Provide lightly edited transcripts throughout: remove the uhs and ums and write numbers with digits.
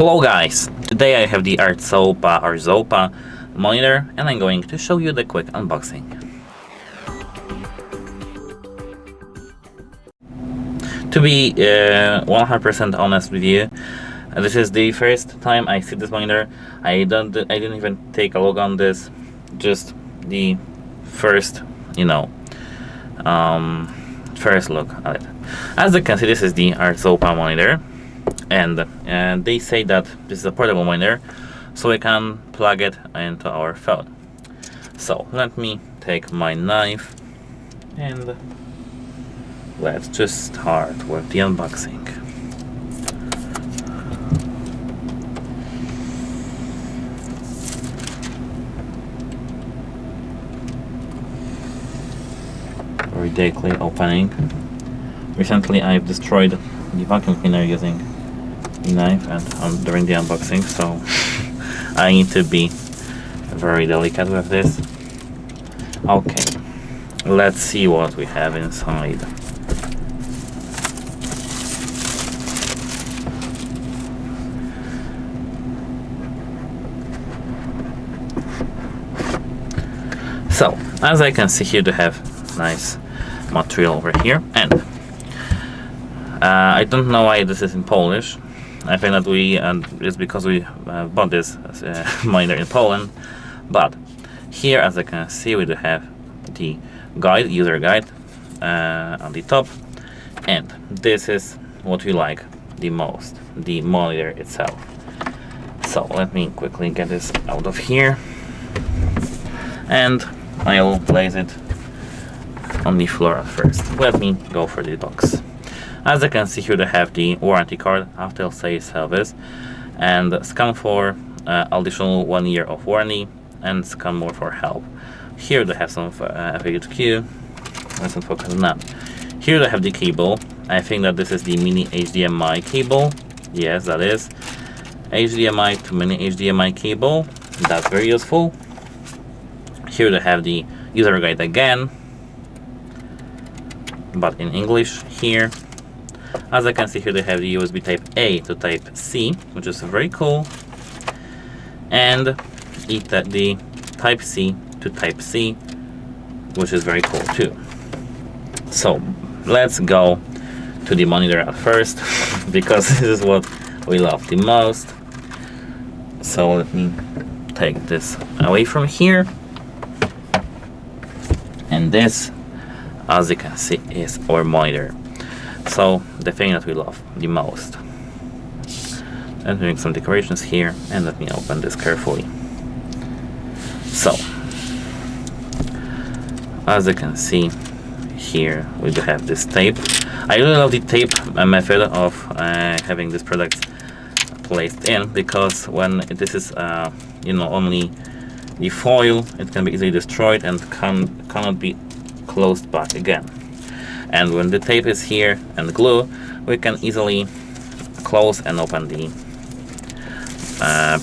Hello guys, today I have the Arzopa monitor and I'm going to show you the quick unboxing. To be 100% honest with you, this is the first time I see this monitor. I didn't even take a look on this, just the first, first look at it. As you can see, this is the Arzopa monitor. And they say that this is a portable monitor, so we can plug it into our phone. So let me take my knife and let's just start with the unboxing. Very delicately opening. Recently I've destroyed the vacuum cleaner using the knife and during the unboxing, so I need to be very delicate with this. Okay, let's see what we have inside. So as I can see here, they have nice material over here, and I don't know why this is in Polish. I think that it's because we bought this monitor in Poland. But here, as I can see, we do have the guide, user guide, on the top, and this is what we like the most, the monitor itself. So let me quickly get this out of here, and I'll place it on the floor at first. Let me go for the box. As you can see here, they have the warranty card, after sales service, and scan for additional 1 year of warranty, and scan more for help. Here they have some FAQ. Let's not focus on that. Here they have the cable. I think that this is the mini HDMI cable. Yes, that is HDMI to mini HDMI cable. That's very useful. Here they have the user guide again, but in English here. As I can see here, they have the USB type A to type C, which is very cool, and the type C to type C, which is very cool too. So let's go to the monitor at first, because this is what we love the most. So let me take this away from here, and this, as you can see, is our monitor. So the thing that we love the most. Let me make some decorations here, and let me open this carefully. So as you can see here, we do have this tape. I really love the tape method of having this product placed in, because when this is only the foil, it can be easily destroyed and cannot be closed back again. And when the tape is here and glue, we can easily close and open the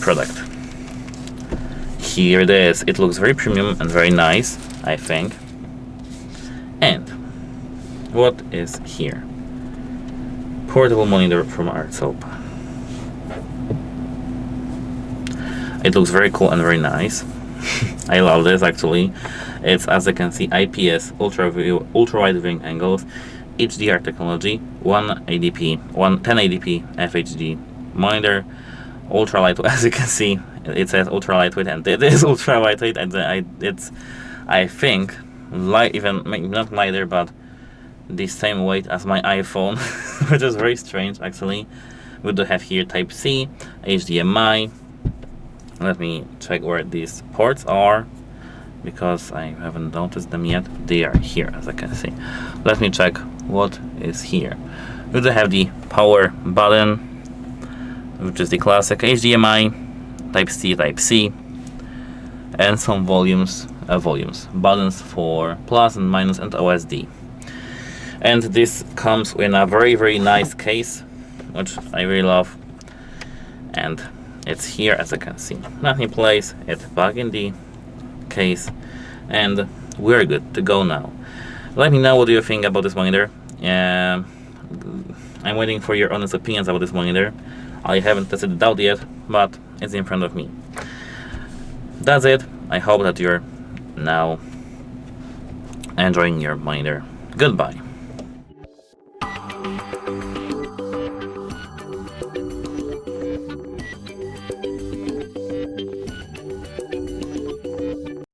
product. Here it is. It looks very premium and very nice, I think. And what is here? Portable monitor from Arzopa. It looks very cool and very nice. I love this actually. It's, as you can see, IPS ultra wide viewing angles, HDR technology, 1080p FHD monitor, ultralight. As you can see, it says ultra lightweight, and it is ultra lightweight, and it's, I think, even maybe not lighter, but the same weight as my iPhone, which is very strange actually. We do have here type C, HDMI. Let me check where these ports are, because I haven't noticed them yet. They are here, as I can see. Let me check what is here. We do have the power button, which is the classic HDMI, type C, type C, and some buttons for plus and minus and OSD. And this comes in a very, very nice case, which I really love, and it's here, as I can see. Let me place it back in the case, and we're good to go now. Let me know what you think about this monitor. I'm waiting for your honest opinions about this monitor. I haven't tested it out yet, but it's in front of me. That's it. I hope that you're now enjoying your monitor. Goodbye.